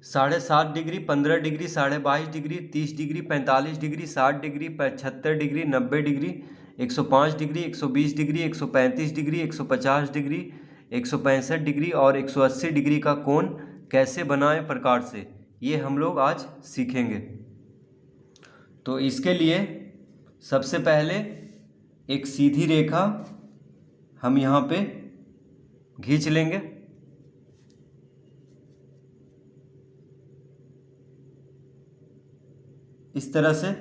7.5 degree, 15 degree, 22.5 degree, 30 degree, 45 degree, 60 degree, 75 degree, 90 degree, 105 degree, 120 degree, 135 degree, 150 degree, 165 degree और 180 degree का कोण कैसे बनाएं प्रकार से, ये हम लोग आज सीखेंगे। तो इसके लिए सबसे पहले एक सीधी रेखा हम यहाँ पे खींच लेंगे। इस तरह से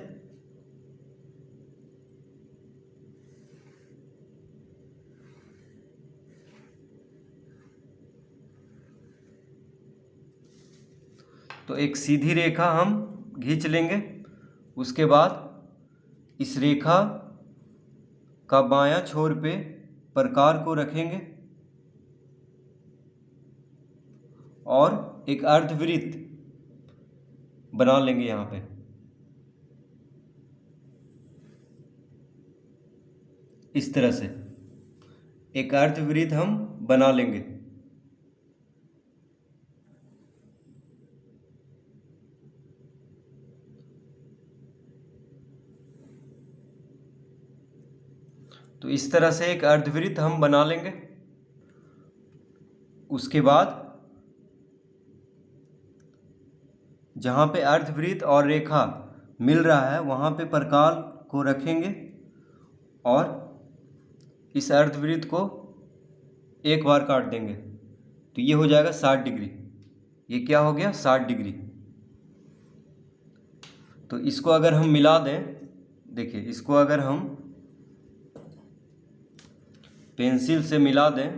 तो एक सीधी रेखा हम खींच लेंगे। उसके बाद इस रेखा का बायां छोर पे प्रकार को रखेंगे और एक अर्धवृत्त बना लेंगे। यहाँ पे इस तरह से एक अर्धवृत्त हम बना लेंगे। तो इस तरह से एक अर्धवृत्त हम बना लेंगे। उसके बाद जहाँ पे अर्धवृत्त और रेखा मिल रहा है वहाँ पे प्रकार को रखेंगे और इस अर्धवृत्त को एक बार काट देंगे। तो ये हो जाएगा 60 डिग्री। ये क्या हो गया? 60 डिग्री। तो इसको अगर हम मिला दें, देखिए इसको अगर हम पेंसिल से मिला दें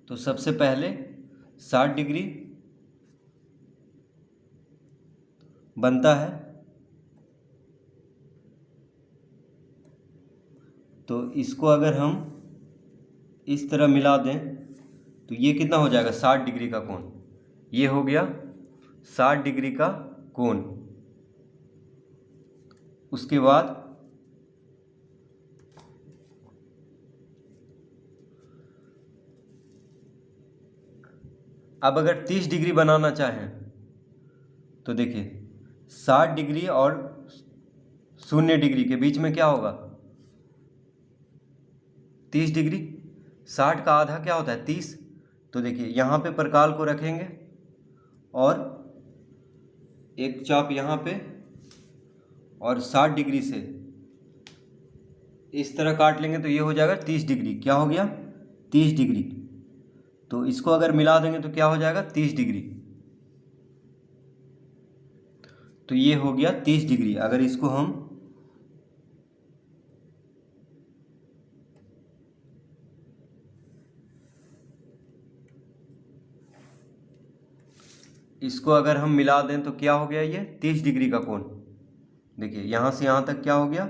तो सबसे पहले 60 डिग्री बनता है। तो इसको अगर हम इस तरह मिला दें तो ये कितना हो जाएगा? 60 डिग्री का कोण। ये हो गया 60 डिग्री का कोण। उसके बाद अब अगर 30 डिग्री बनाना चाहें तो देखिए 60 डिग्री और 0 डिग्री के बीच में क्या होगा? 30 डिग्री। 60 का आधा क्या होता है? 30। तो देखिए यहाँ पे प्रकार को रखेंगे और एक चाप यहाँ पे और 60 डिग्री से इस तरह काट लेंगे तो ये हो जाएगा 30 डिग्री। क्या हो गया? 30 डिग्री। तो इसको अगर मिला देंगे तो क्या हो जाएगा? 30 डिग्री। तो ये हो गया 30 डिग्री। अगर इसको हम मिला दें तो क्या हो गया? ये 30 डिग्री का कोण। देखिए यहाँ से यहाँ तक क्या हो गया?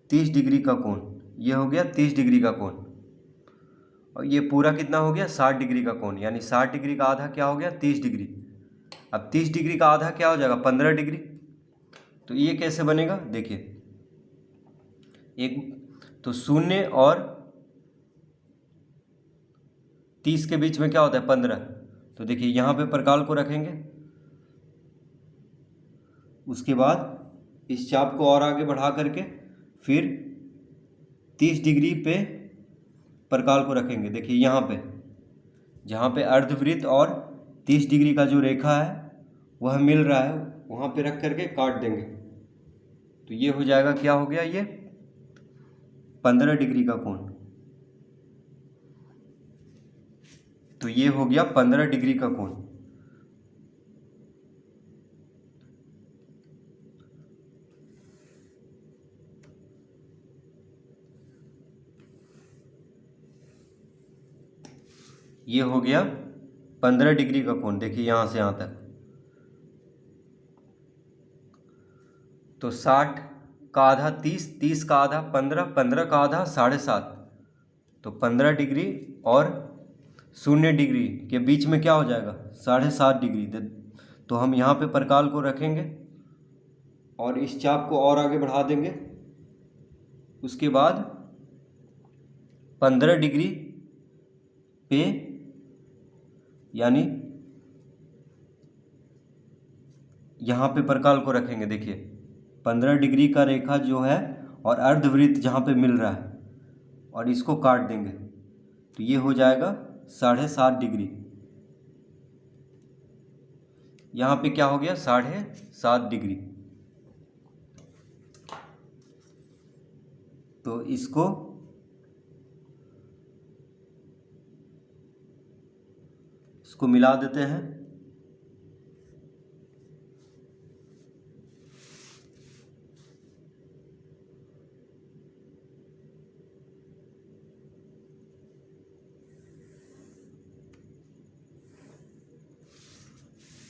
30 डिग्री का कोण। ये हो गया 30 डिग्री का कोण और ये पूरा कितना हो गया? 60 डिग्री का कोण। यानी 60 डिग्री का आधा क्या हो गया? 30 डिग्री। अब 30 डिग्री का आधा क्या हो जाएगा? 15 डिग्री। तो ये कैसे बनेगा? देखिए एक तो 0 और 30 के बीच में क्या होता है? 15। तो देखिए यहाँ पे प्रकार को रखेंगे। उसके बाद इस चाप को और आगे बढ़ा करके फिर 30 डिग्री पे प्रकार को रखेंगे। देखिए यहाँ पे जहाँ पे अर्धवृत्त और 30 डिग्री का जो रेखा है वह मिल रहा है वहाँ पे रख करके काट देंगे। तो ये हो जाएगा, क्या हो गया? ये 15 डिग्री का कोण। तो ये हो गया 15 डिग्री का कोण। ये हो गया 15 डिग्री का कोण। देखिए यहाँ से यहाँ तक तो 60 का आधा 30, 30 का आधा 15, 15 का आधा 7.5। तो 15 डिग्री और 0 डिग्री के बीच में क्या हो जाएगा? 7.5 डिग्री। तो हम यहाँ पे प्रकार को रखेंगे और इस चाप को और आगे बढ़ा देंगे। उसके बाद 15 डिग्री पे, यानी यहाँ पे परकाल को रखेंगे। देखिए 15 डिग्री का रेखा जो है और अर्धवृत्त जहाँ पे मिल रहा है और इसको काट देंगे तो ये हो जाएगा 7.5 डिग्री। यहाँ पे क्या हो गया 7.5 डिग्री। तो इसको मिला देते हैं।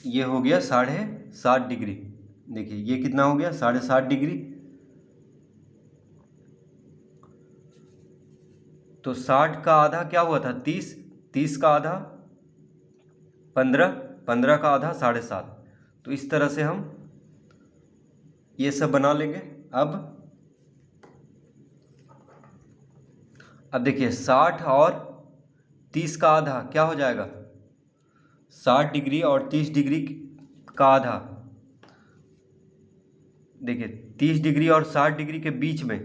ये हो गया 7.5 डिग्री। देखिए ये कितना हो गया 7.5 डिग्री। तो 60 का आधा क्या हुआ था 30, 30 का आधा 15, 15 का आधा 7.5। तो इस तरह से हम ये सब बना लेंगे। अब देखिए 60 और 30 का आधा क्या हो जाएगा 60 डिग्री और 30 डिग्री का आधा। देखिए 30 डिग्री और 60 डिग्री के बीच में,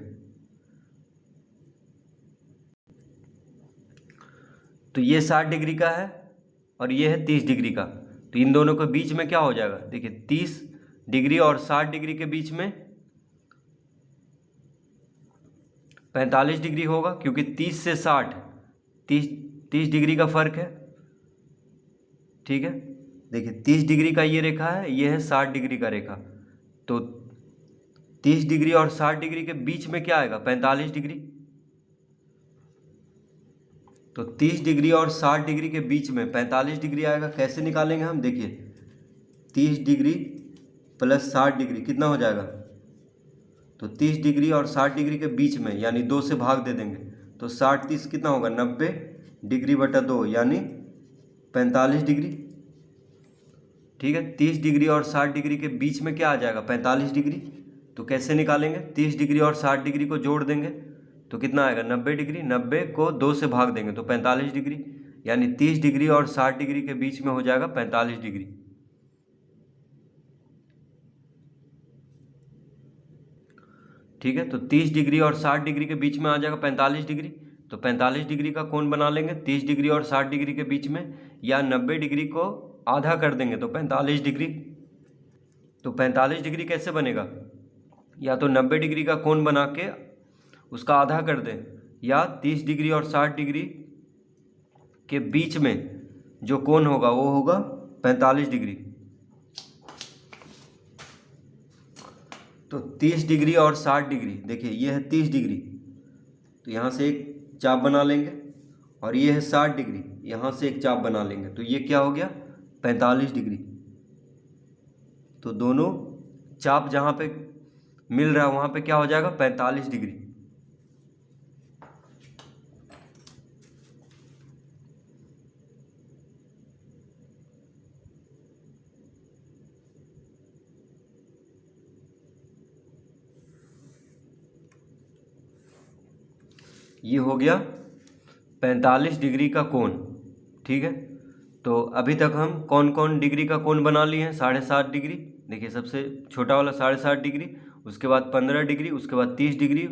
तो ये 60 डिग्री का है और ये है 30 डिग्री का। तो इन दोनों के बीच में क्या हो जाएगा देखिए 30 डिग्री और 60 डिग्री के बीच में 45 डिग्री होगा, क्योंकि 30 से 60 30 डिग्री का फर्क है। ठीक है, देखिए 30 डिग्री का ये रेखा है, ये है 60 डिग्री का रेखा। तो 30 डिग्री और 60 डिग्री के बीच में क्या आएगा 45 डिग्री। तो 30 डिग्री और 60 डिग्री के बीच में 45 डिग्री आएगा। कैसे निकालेंगे हम, देखिए 30 डिग्री प्लस 60 डिग्री कितना हो जाएगा। तो 30 डिग्री और 60 डिग्री के बीच में यानी 2 से भाग दे देंगे तो 60 30 कितना होगा 90 डिग्री बटा 2 यानी 45 डिग्री। ठीक है, 30 डिग्री और 60 डिग्री के बीच में क्या आ जाएगा 45 डिग्री। तो कैसे निकालेंगे, 30 डिग्री और 60 डिग्री को जोड़ देंगे तो कितना आएगा 90 डिग्री। 90 को 2 से भाग देंगे तो 45 डिग्री, यानी 30 डिग्री और 60 डिग्री के बीच में हो जाएगा 45 डिग्री। ठीक है, तो 30 डिग्री और 60 डिग्री के बीच में आ जाएगा 45 डिग्री। तो 45 डिग्री का कोण बना लेंगे 30 डिग्री और 60 डिग्री के बीच में, या 90 डिग्री को आधा कर देंगे तो 45 डिग्री। तो 45 डिग्री कैसे बनेगा, या तो 90 डिग्री का कोण बना के उसका आधा कर दें, या 30 डिग्री और 60 डिग्री के बीच में जो कोण होगा वो होगा 45 डिग्री। तो 30 डिग्री और 60 डिग्री, देखिए ये है 30 डिग्री तो यहाँ से एक चाप बना लेंगे, और ये है 60 डिग्री यहाँ से एक चाप बना लेंगे, तो ये क्या हो गया 45 डिग्री। तो दोनों चाप जहाँ पे मिल रहा है वहाँ पे क्या हो जाएगा 45 डिग्री। ये हो गया 45 डिग्री का कोण। ठीक है, तो अभी तक हम कौन कौन डिग्री का कोण बना लिए हैं 7.5 डिग्री। देखिए सबसे छोटा वाला 7.5 डिग्री, उसके बाद 15 डिग्री, उसके बाद 30 डिग्री,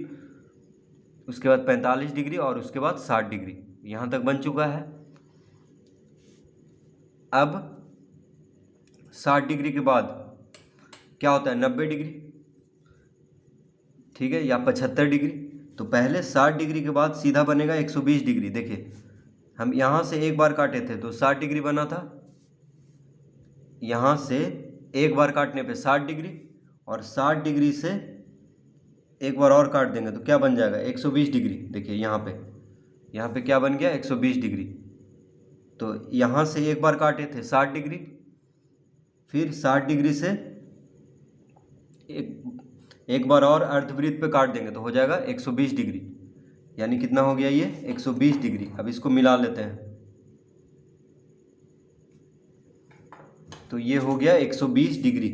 उसके बाद 45 डिग्री और उसके बाद 60 डिग्री। यहाँ तक बन चुका है। अब 60 डिग्री के बाद क्या होता है 90 डिग्री, ठीक है, या 75 डिग्री। तो पहले 60 डिग्री के बाद सीधा बनेगा 120 डिग्री। देखिए हम यहाँ से एक बार काटे थे तो 60 डिग्री बना था, यहाँ से एक बार काटने पे 60 डिग्री, और 60 डिग्री से एक बार और काट देंगे तो क्या बन जाएगा 120 डिग्री। देखिए यहाँ पे क्या बन गया 120 डिग्री। तो यहाँ से एक बार काटे थे 60 डिग्री, फिर 60 डिग्री से एक बार और अर्धवृत्त पे काट देंगे तो हो जाएगा 120 डिग्री, यानी कितना हो गया ये 120 डिग्री। अब इसको मिला लेते हैं तो ये हो गया 120 डिग्री।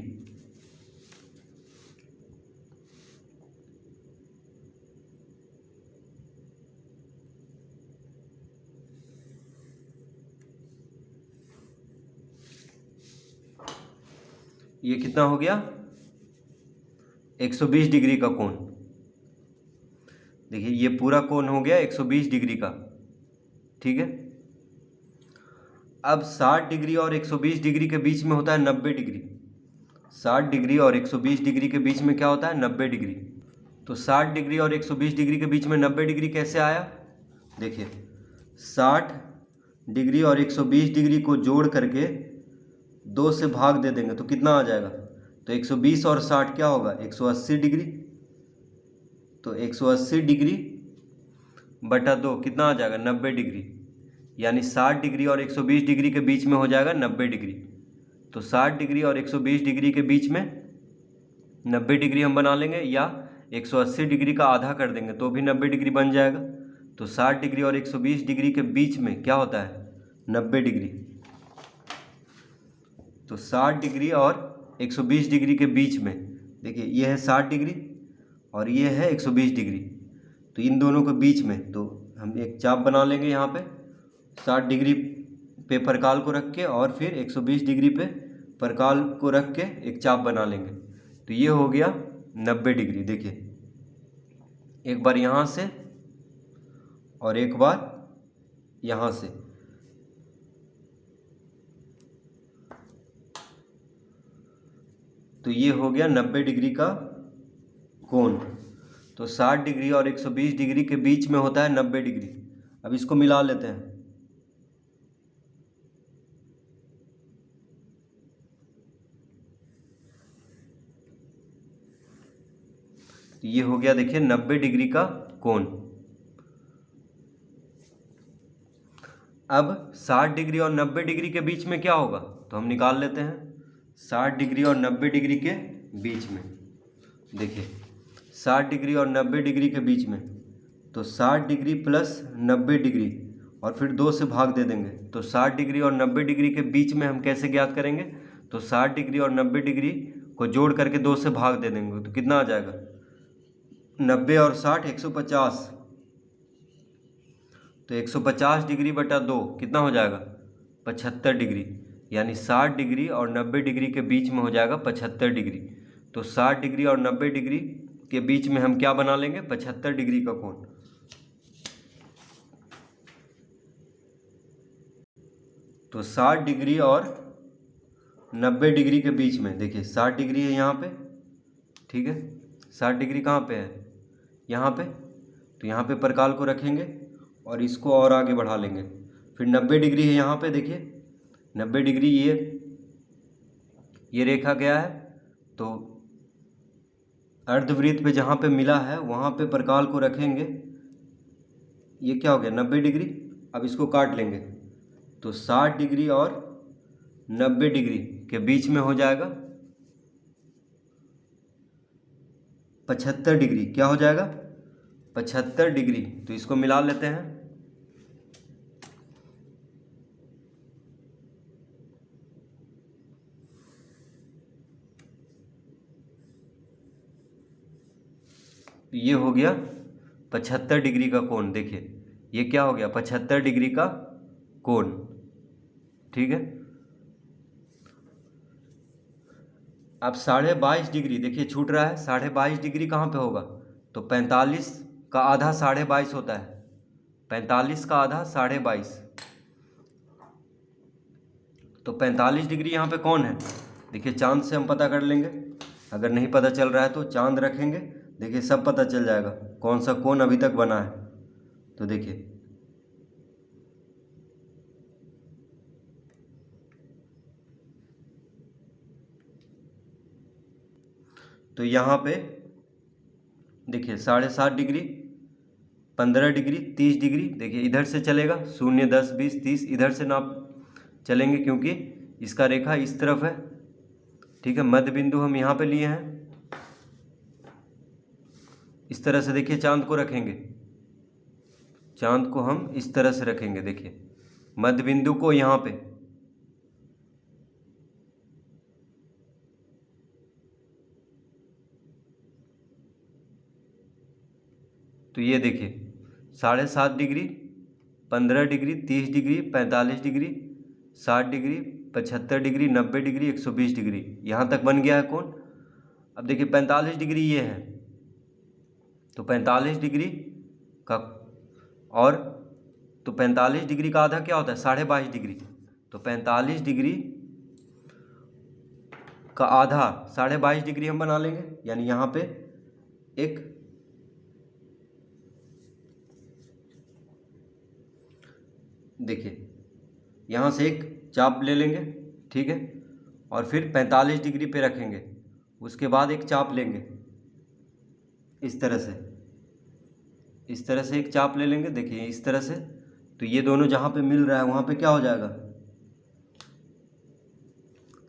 ये कितना हो गया, 120 डिग्री का कोण। देखिए ये पूरा कोण हो गया 120 डिग्री का, ठीक है। अब 60 डिग्री और 120 डिग्री के बीच में होता है 90 डिग्री। 60 डिग्री और 120 डिग्री के बीच में क्या होता है, 90 डिग्री। तो 60 डिग्री और 120 डिग्री के बीच में 90 डिग्री कैसे आया, देखिए 60 डिग्री और 120 डिग्री को जोड़ करके 2 से भाग दे देंगे तो कितना आ जाएगा, तो 120 और 60 क्या होगा, 180 डिग्री। तो 180 डिग्री बटा 2 कितना आ जाएगा, 90 डिग्री। यानी 60 डिग्री और 120 डिग्री के बीच में हो जाएगा 90 डिग्री। तो 60 डिग्री और 120 डिग्री के बीच में 90 डिग्री हम बना लेंगे, या 180 डिग्री का आधा कर देंगे तो भी 90 डिग्री बन जाएगा। तो 60 डिग्री और 120 डिग्री के बीच में क्या होता है, 90 डिग्री। तो 60 डिग्री और 120 डिग्री के बीच में देखिए ये है 60 डिग्री और ये है 120 डिग्री। तो इन दोनों के बीच में तो हम एक चाप बना लेंगे यहाँ पे, 60 डिग्री पे परकाल को रख के और फिर 120 डिग्री पे परकाल को रख के एक चाप बना लेंगे। तो ये हो गया 90 डिग्री। देखिए एक बार यहाँ से और एक बार यहाँ से, तो ये हो गया 90 डिग्री का कोण। तो 60 डिग्री और 120 डिग्री के बीच में होता है 90 डिग्री। अब इसको मिला लेते हैं। तो ये हो गया देखिए 90 डिग्री का कोण। अब 60 डिग्री और 90 डिग्री के बीच में क्या होगा, तो हम निकाल लेते हैं। 60 डिग्री और 90 डिग्री के बीच में देखिए 60 डिग्री और 90 डिग्री के बीच में, तो 60 डिग्री प्लस 90 डिग्री और फिर 2 से भाग दे देंगे। तो 60 डिग्री और 90 डिग्री के बीच में हम कैसे ज्ञात करेंगे, तो 60 डिग्री और 90 डिग्री को जोड़ करके 2 से भाग दे देंगे तो कितना आ जाएगा, 90 और 60 150। तो 150 डिग्री बटा 2 कितना हो जाएगा, 75 डिग्री। यानी 60 डिग्री और 90 डिग्री के बीच में हो जाएगा 75 डिग्री। तो 60 डिग्री और 90 डिग्री के बीच में हम क्या बना लेंगे, 75 डिग्री का कोण। तो 60 डिग्री और 90 डिग्री के बीच में देखिए 60 डिग्री है यहाँ पे, ठीक है। 60 डिग्री कहाँ पे है, यहाँ पे। तो यहाँ पे परकाल को रखेंगे और इसको और आगे बढ़ा लेंगे। फिर 90 डिग्री है यहाँ पे, देखिए 90 डिग्री ये रेखा गया है। तो अर्धवृत्त पे जहाँ पे मिला है वहाँ पे परकाल को रखेंगे। ये क्या हो गया, 90 डिग्री। अब इसको काट लेंगे तो 60 डिग्री और 90 डिग्री के बीच में हो जाएगा 75 डिग्री। क्या हो जाएगा, 75 डिग्री। तो इसको मिला लेते हैं। ये हो गया 75 डिग्री का कोण। देखिए ये क्या हो गया, 75 डिग्री का कोण, ठीक है। अब 22.5 डिग्री देखिए छूट रहा है। 22.5 डिग्री कहाँ पे होगा, तो 45 का आधा 22.5 होता है। 45 का आधा 22.5, तो 45 डिग्री यहाँ पे कौन है, देखिए चांद से हम पता कर लेंगे। अगर नहीं पता चल रहा है तो चांद रखेंगे, देखिए सब पता चल जाएगा कौन सा कोण अभी तक बना है। तो देखिए तो यहाँ पे देखिए 7.5 डिग्री, 15 डिग्री, 30 डिग्री। देखिए इधर से चलेगा 0, 10, 20, 30 इधर से नाप चलेंगे क्योंकि इसका रेखा इस तरफ है, ठीक है। मध्य बिंदु हम यहाँ पे लिए हैं। इस तरह से देखिए चांद को रखेंगे, चांद को हम इस तरह से रखेंगे। देखिए मध्य बिंदु को यहाँ पे, तो ये देखिए 7.5 degree, 15 degree, 30 degree, 45 degree, 60 degree, 75 degree, 90 degree, 120 degree. यहाँ तक बन गया है कोण। अब देखिए 45 डिग्री ये है, तो 45 डिग्री का और तो 45 डिग्री का आधा क्या होता है 22.5 डिग्री। तो 45 डिग्री का आधा 22.5 डिग्री हम बना लेंगे। यानी यहाँ पे एक देखिए यहाँ से एक चाप ले लेंगे, ठीक है, और फिर 45 डिग्री पे रखेंगे। उसके बाद एक चाप लेंगे इस तरह से एक चाप ले लेंगे। देखिए इस तरह से, तो ये दोनों जहाँ पे मिल रहा है वहाँ पे क्या हो जाएगा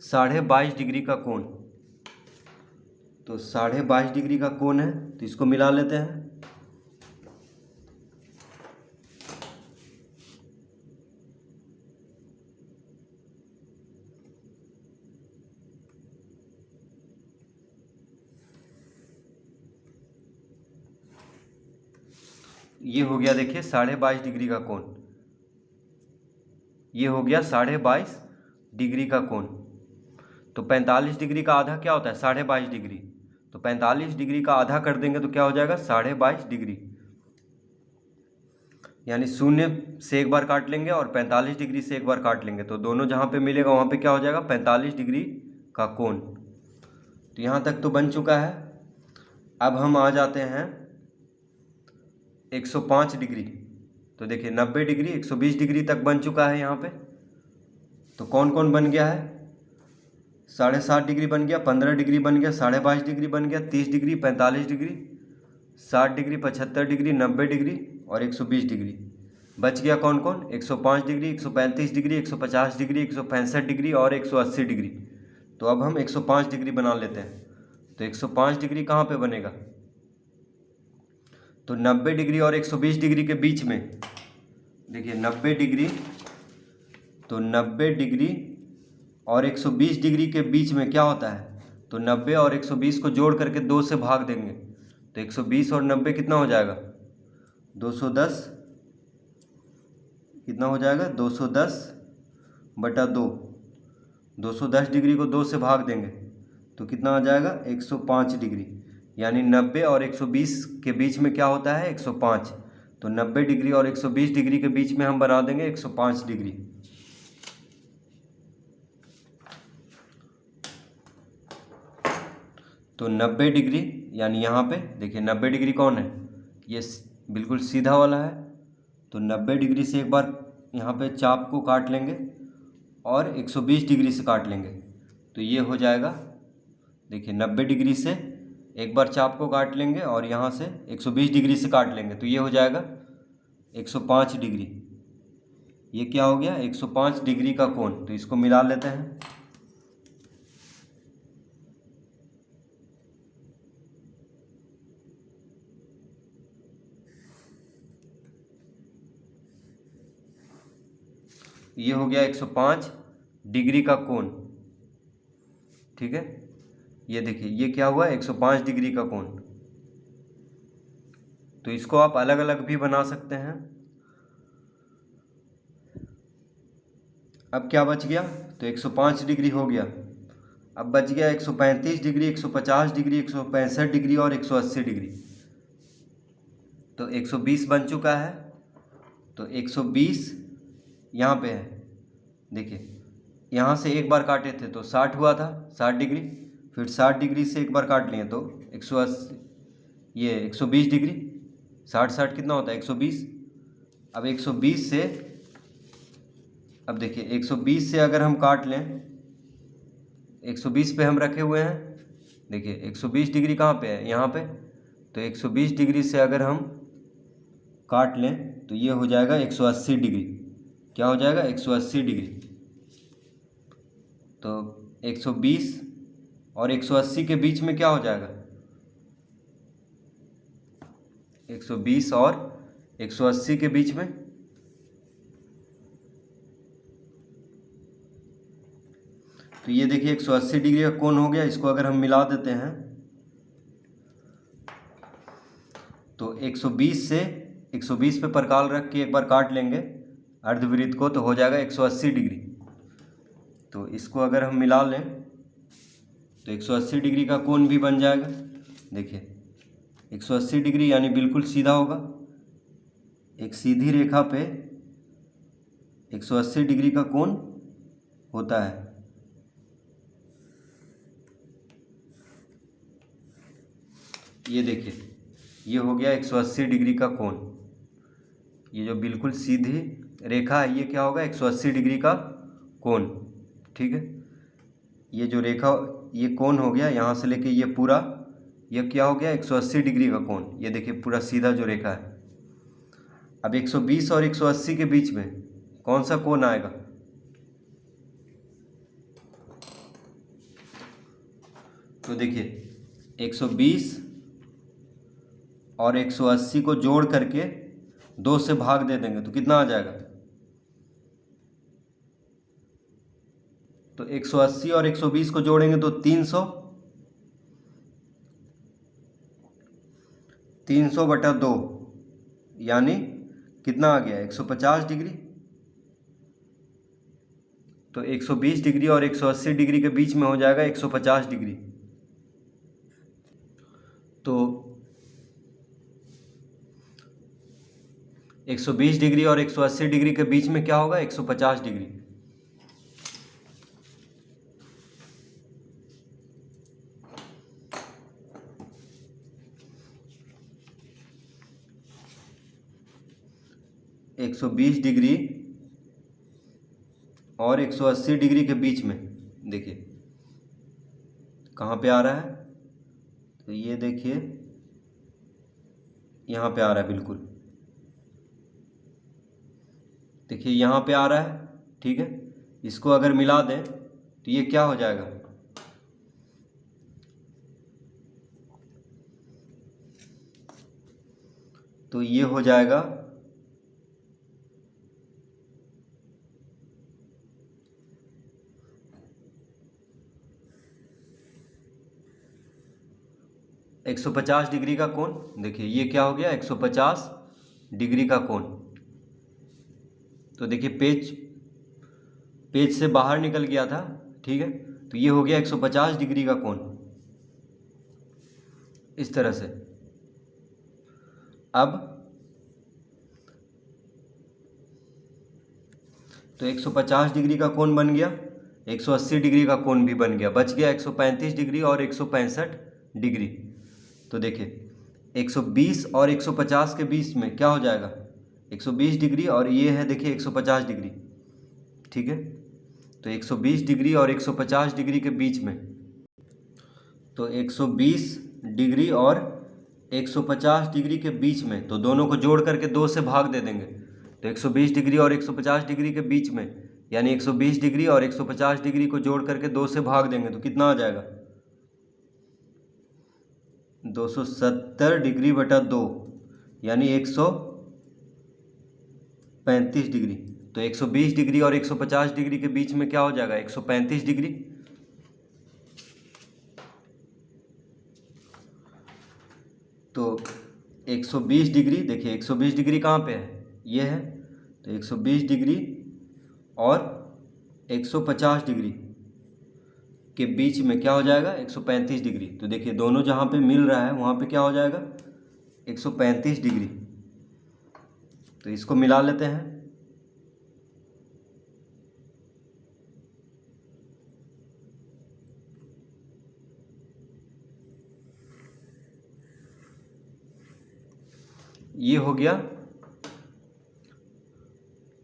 22.5 डिग्री का कोण। तो 22.5 डिग्री का कोण है, तो इसको मिला लेते हैं। ये हो गया देखिए 22.5 डिग्री का कोण, ये हो गया 22.5 डिग्री का कोण। तो 45 डिग्री का आधा क्या होता है 22.5 डिग्री। तो 45 डिग्री का आधा कर देंगे तो क्या हो जाएगा 22.5 डिग्री। यानी 0 से एक बार काट लेंगे और 45 डिग्री से एक बार काट लेंगे, तो दोनों जहाँ पे मिलेगा वहाँ पे क्या हो जाएगा 45 डिग्री का कोण। तो यहाँ तक तो बन चुका है। अब हम आ जाते हैं 105 डिग्री। तो देखिए 90 डिग्री 120 डिग्री तक बन चुका है यहाँ पे। तो कौन कौन बन गया है 7.5 डिग्री बन गया, 15 डिग्री बन गया, 22.5 डिग्री बन गया, 30 degree, 45 degree, 60 degree, 75 degree, 90 degree और 120 डिग्री। बच गया कौन कौन 105 डिग्री, 135 डिग्री, 150 डिग्री, 165 डिग्री और 180 डिग्री। तो अब हम 105 डिग्री बना लेते हैं। तो 105 डिग्री कहाँ पे बनेगा, तो 90 डिग्री और 120 डिग्री के बीच में। देखिए 90 डिग्री, तो 90 डिग्री और 120 डिग्री के बीच में क्या होता है, तो 90 और 120 को जोड़ करके 2 से भाग देंगे। तो 120 और 90 कितना हो जाएगा 210, कितना हो जाएगा 210/2। 210 डिग्री को 2 से भाग देंगे तो कितना आ जाएगा 105 डिग्री। यानी 90 और 120 के बीच में क्या होता है 105। तो 90 डिग्री और 120 डिग्री के बीच में हम बना देंगे 105 डिग्री। तो 90 डिग्री, यानी यहाँ पे देखिए 90 डिग्री कौन है, ये बिल्कुल सीधा वाला है। तो 90 डिग्री से एक बार यहाँ पे चाप को काट लेंगे और 120 डिग्री से काट लेंगे। तो ये हो जाएगा देखिए 90 डिग्री से एक बार चाप को काट लेंगे और यहाँ से 120 डिग्री से काट लेंगे। तो ये हो जाएगा 105 डिग्री। ये क्या हो गया 105 डिग्री का कोण। तो इसको मिला लेते हैं। ये हो गया 105 डिग्री का कोण, ठीक है। ये देखिए ये क्या हुआ 105 डिग्री का कोण। तो इसको आप अलग अलग भी बना सकते हैं। अब क्या बच गया, तो 105 डिग्री हो गया। अब बच गया 135 डिग्री, 150 डिग्री, 165 डिग्री और 180 डिग्री। तो 120 बन चुका है। तो 120 यहाँ पे है। देखिए यहाँ से एक बार काटे थे तो 60 हुआ था 60 डिग्री, फिर 60 डिग्री से एक बार काट लिए तो 180, ये 120 डिग्री। 60 कितना होता है 120। अब 120 से, अब देखिए 120 से अगर हम काट लें, 120 पे हम रखे हुए हैं। देखिए 120 डिग्री कहाँ पे है यहाँ पे। तो 120 डिग्री से अगर हम काट लें तो ये हो जाएगा 180 डिग्री। क्या हो जाएगा 180 डिग्री। तो 120 और 180 के बीच में क्या हो जाएगा 120 और 180 के बीच में। तो ये देखिए 180 डिग्री का कोण हो गया। इसको अगर हम मिला देते हैं तो 120 से 120 पे परकाल रख के एक बार काट लेंगे अर्धवृत्त को, तो हो जाएगा 180 डिग्री। तो इसको अगर हम मिला लें तो 180 डिग्री का कोण भी बन जाएगा। देखिए 180 डिग्री यानी बिल्कुल सीधा होगा। एक सीधी रेखा पे 180 डिग्री का कोण होता है। ये देखिए ये हो गया 180 डिग्री का कोण। ये जो बिल्कुल सीधी रेखा है ये क्या होगा, 180 डिग्री का कोण। ठीक है, ये जो रेखा ये कोण हो गया, यहाँ से लेके ये पूरा ये क्या हो गया, 180 डिग्री का कोण। ये देखिए पूरा सीधा जो रेखा है। अब 120 और 180 के बीच में कौन सा कोण आएगा, तो देखिए 120 और 180 को जोड़ करके 2 से भाग दे देंगे तो कितना आ जाएगा, तो 180 और 120 को जोड़ेंगे तो 300 बटा 2 यानी कितना आ गया, 150 डिग्री। तो 120 डिग्री और 180 डिग्री के बीच में हो जाएगा 150 डिग्री। तो 120 डिग्री और 180 डिग्री के बीच में क्या होगा, 150 डिग्री। एक 120 डिग्री और 180 डिग्री के बीच में देखिए कहाँ पे आ रहा है, तो ये देखिए यहाँ पे आ रहा है, बिल्कुल देखिए यहाँ पे आ रहा है। ठीक है, इसको अगर मिला दें तो ये क्या हो जाएगा, तो ये हो जाएगा 150 डिग्री का कोण। देखिए ये क्या हो गया, 150 डिग्री का कोण। तो देखिए पेज से बाहर निकल गया था। ठीक है, तो ये हो गया 150 डिग्री का कोण इस तरह से। अब तो 150 डिग्री का कोण बन गया, 180 डिग्री का कोण भी बन गया, बच गया 135 डिग्री और 165 डिग्री। तो देखिए 120 और 150 के बीच में क्या हो जाएगा, 120 डिग्री और ये है देखिए 150 डिग्री। ठीक है, तो 120 डिग्री और 150 डिग्री के बीच में, तो 120 डिग्री और 150 डिग्री के बीच में, तो दोनों को जोड़ करके 2 से भाग दे देंगे। तो 120 डिग्री और 150 डिग्री के बीच में यानी 120 डिग्री और 150 डिग्री को जोड़ करके 2 से भाग देंगे तो कितना आ जाएगा, 270 डिग्री बटा 2 यानी 135 डिग्री। तो 120 डिग्री और 150 डिग्री के बीच में क्या हो जाएगा, 135 डिग्री। तो 120 डिग्री, देखिए 120 डिग्री कहाँ पे है, ये है, तो 120 डिग्री और 150 डिग्री के बीच में क्या हो जाएगा, 135 डिग्री। तो देखिए दोनों जहाँ पे मिल रहा है वहाँ पे क्या हो जाएगा, 135 डिग्री। तो इसको मिला लेते हैं। ये हो गया,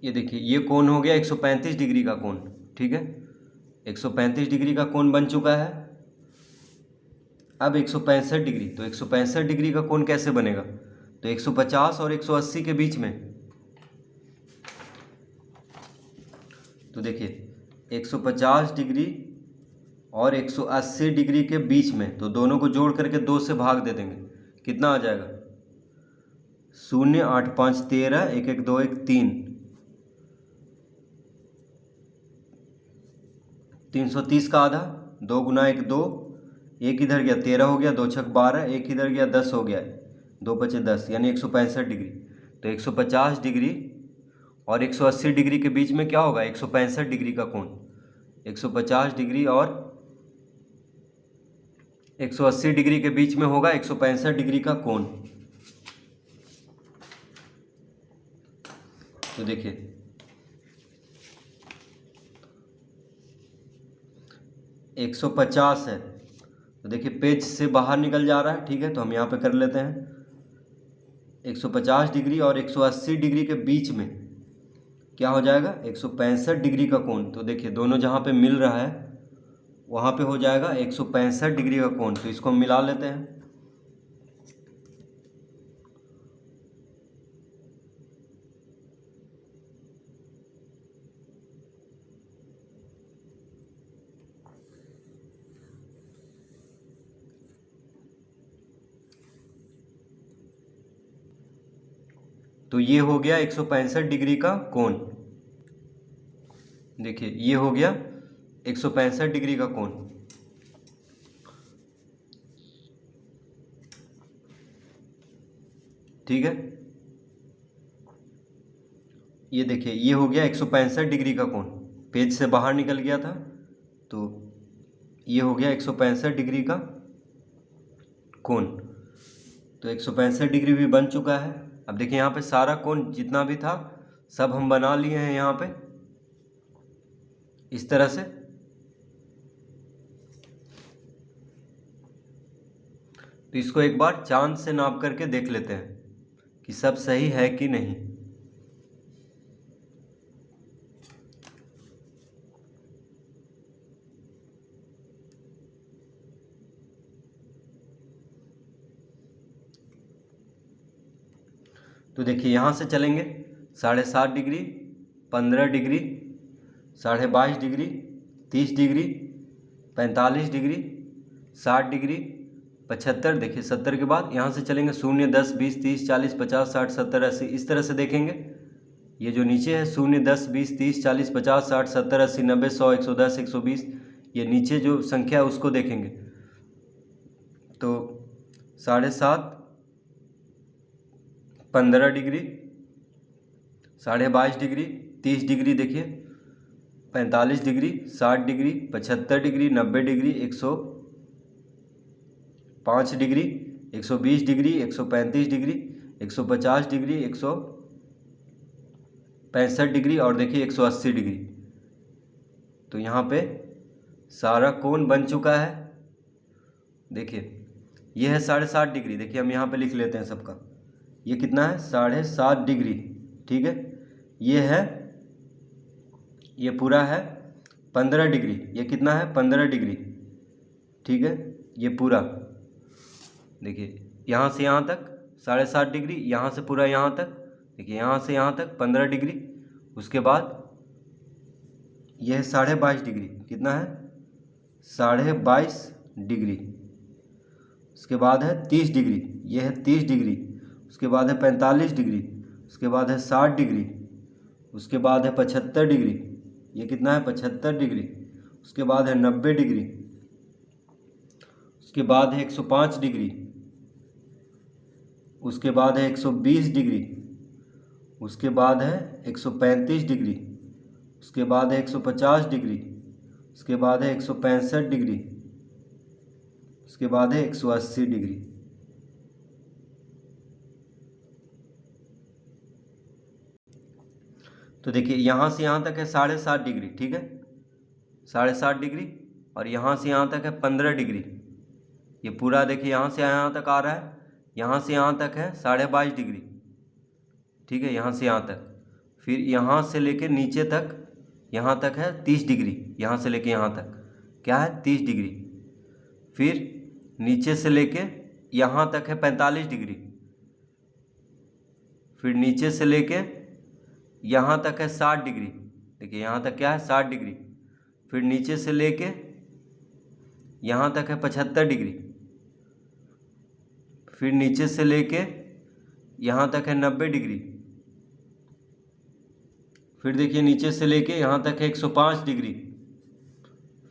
ये देखिए ये कोण हो गया 135 डिग्री का कोण। ठीक है, 135 डिग्री का कोण बन चुका है। अब 165 डिग्री, तो 165 डिग्री का कोण कैसे बनेगा, तो 150 और 180 के बीच में, तो देखिए 150 डिग्री और 180 डिग्री के बीच में, तो दोनों को जोड़ करके 2 से भाग दे देंगे, कितना आ जाएगा, 0 8 5 13 1 1 2 1 3, 330 का आधा, 2 गुना 1 2, 1 इधर गया 13 हो गया, 2 छक 12, 1 इधर गया 10 हो गया, 2 बचे 10 यानी 165 डिग्री। तो 150 डिग्री और 180 डिग्री के बीच में क्या होगा, 165 डिग्री का कोण। 150 डिग्री और 180 डिग्री के बीच में होगा 165 डिग्री का कोण। तो देखिए 150 है, तो देखिए पेज से बाहर निकल जा रहा है, ठीक है, तो हम यहाँ पे कर लेते हैं 150 डिग्री और 180 डिग्री के बीच में क्या हो जाएगा 165 डिग्री का कोण। तो देखिए दोनों जहाँ पे मिल रहा है वहाँ पे हो जाएगा 165 डिग्री का कोण। तो इसको हम मिला लेते हैं। तो ये हो गया 165 डिग्री का कोण। देखिए ये हो गया 165 डिग्री का कोण। ठीक है, ये देखिए ये हो गया 165 डिग्री का कोण, पेज से बाहर निकल गया था, तो ये हो गया 165 डिग्री का कोण। तो 165 डिग्री भी बन चुका है। अब देखिए यहाँ पे सारा कोण जितना भी था सब हम बना लिए हैं यहाँ पे इस तरह से। तो इसको एक बार चांद से नाप करके देख लेते हैं कि सब सही है कि नहीं। तो देखिए यहाँ से चलेंगे 7.5 degree, 15 degree, 22.5 degree, 30 degree, 45 degree, 60 degree, 75, देखिए 70 के बाद यहाँ से चलेंगे 0, 10, 20, 30, 40, 50, 60, 70, 80, इस तरह से देखेंगे। ये जो नीचे है 0, 10, 20, 30, 40, 50, 60, 70, 80, 90, 100, 110, 120, ये नीचे जो संख्या है उसको देखेंगे। तो 7.5, 15 डिग्री, 22.5 डिग्री, 30 डिग्री, देखिए 45 degree, 60 degree, 75 degree, 90 degree, 105 degree, 120 degree, 135 degree, 150 degree, 165 degree और देखिए 180 डिग्री। तो यहाँ पे सारा कोण बन चुका है। देखिए ये है 7.5 डिग्री, देखिए हम यहाँ पे लिख लेते हैं सबका। ये कितना है 7.5 डिग्री, ठीक है। ये है, ये पूरा है 15 डिग्री, ये कितना है 15 डिग्री, ठीक है। ये पूरा देखिए यहाँ से यहाँ तक 7.5 डिग्री, यहाँ से पूरा यहाँ तक, देखिए यहाँ से यहाँ तक 15 डिग्री। उसके बाद यह है 22.5 डिग्री, कितना है 22.5 डिग्री। उसके बाद है 30 डिग्री, यह है 30 डिग्री। उसके बाद है 45 डिग्री, उसके बाद है 60 डिग्री, उसके बाद है 75 डिग्री, ये कितना है 75 डिग्री। उसके बाद है 90 डिग्री, उसके बाद है 105 डिग्री, उसके बाद है 120 डिग्री, उसके बाद है 135 डिग्री, उसके बाद है 150 डिग्री, उसके बाद है 165 डिग्री, उसके बाद है 180 डिग्री। तो देखिए यहाँ से यहाँ तक है 7.5 डिग्री, ठीक है, 7.5 डिग्री। और यहाँ से यहाँ तक है 15 डिग्री। ये पूरा देखिए यहाँ से यहाँ तक आ रहा है, यहाँ से यहाँ तक है 22.5 डिग्री, ठीक है, यहाँ से यहाँ तक। फिर यहाँ से लेके नीचे तक यहाँ तक है 30 डिग्री, यहाँ से लेके यहाँ तक क्या है 30 डिग्री। फिर नीचे से लेके यहाँ तक है 45 डिग्री। फिर नीचे से लेके यहाँ तक है 60 डिग्री, देखिए यहाँ तक क्या है 60 डिग्री। फिर नीचे से लेके यहाँ तक है 75 डिग्री। फिर नीचे से लेके यहाँ तक है 90 डिग्री। फिर देखिए नीचे से लेके यहाँ तक है 105 डिग्री।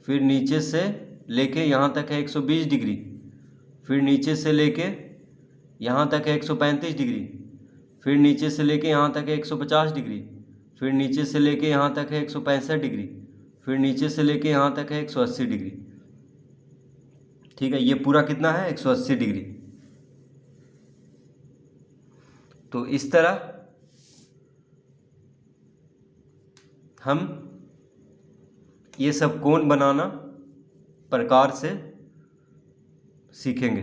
फिर नीचे से लेके यहाँ तक है 120 डिग्री। फिर नीचे से लेके यहाँ तक है 135 डिग्री। फिर नीचे से लेके यहाँ तक है 150 डिग्री। फिर नीचे से लेके यहाँ तक है 165 डिग्री। फिर नीचे से लेके यहाँ तक है 180 डिग्री। ठीक है, ये पूरा कितना है 180 डिग्री। तो इस तरह हम ये सब कोण बनाना प्रकार से सीखेंगे।